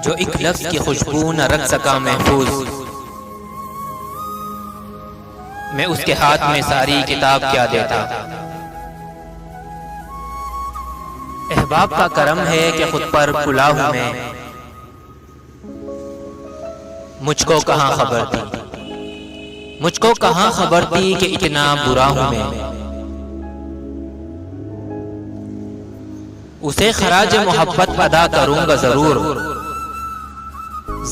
जो एक लफ्ज़ की खुशबू न रख सका महफूज, मैं उसके हाथ में सारी किताब क्या देता। अहबाब का करम है कि खुद पर खुला हूं मैं, मुझको कहाँ खबर थी, मुझको कहाँ खबर थी कि इतना बुरा हूं मैं। उसे खराज मोहब्बत अदा करूंगा जरूर,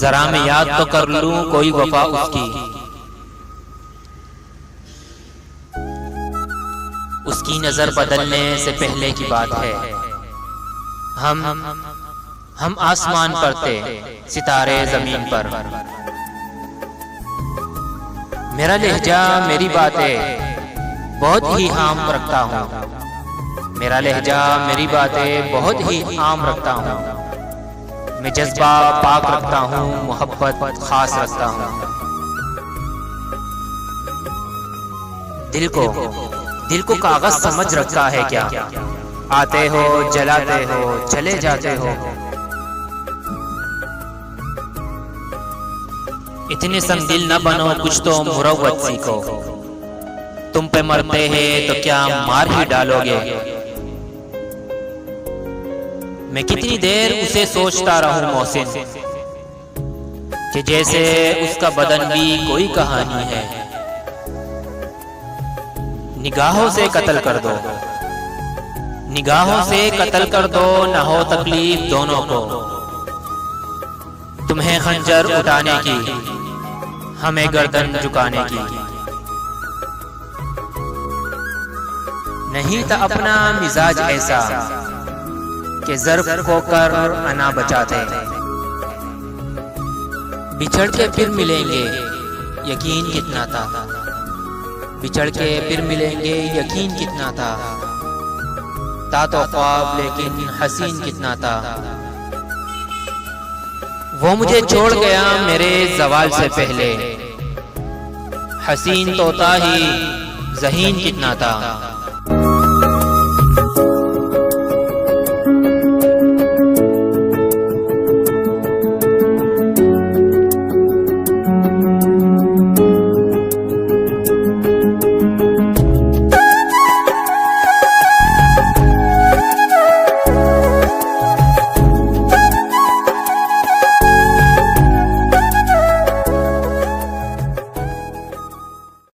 जरा मैं याद तो कर लूं कोई वफा उसकी। उसकी नजर बदलने से पहले की बात है, हम आसमान पर थे, सितारे जमीन पर। मेरा लहजा मेरी बातें बहुत ही आम रखता हूँ, मेरा लहजा मेरी बातें बहुत ही आम रखता हूँ। मैं जज्बा पाक रखता हूँ, मोहब्बत खास रखता हूँ। दिल को कागज समझ रखता है क्या, आते हो जलाते हो चले जाते हो। इतने संगदिल न बनो, कुछ तो मुरव्वत सीखो। तुम पे मरते हैं तो क्या मार ही डालोगे। मैं कितनी देर उसे सोचता रहूं मोहसिन, कि जैसे उसका बदन भी कोई कहानी है। निगाहों से कत्ल कर दो, निगाहों से कत्ल कर दो, न हो तकलीफ दोनों को। तुम्हें खंजर उठाने की, हमें गर्दन झुकाने की। नहीं था अपना मिजाज ऐसा कि ज़र्फ को कर अना बचाते। बिछड़ के फिर मिलेंगे यकीन कितना था, बिछड़ के फिर मिलेंगे यकीन कितना था। तो ख्वाब लेकिन हसीन कितना था। वो मुझे छोड़ गया मेरे ज़वाल से पहले, हसीन तोता ही ज़हीन कितना था।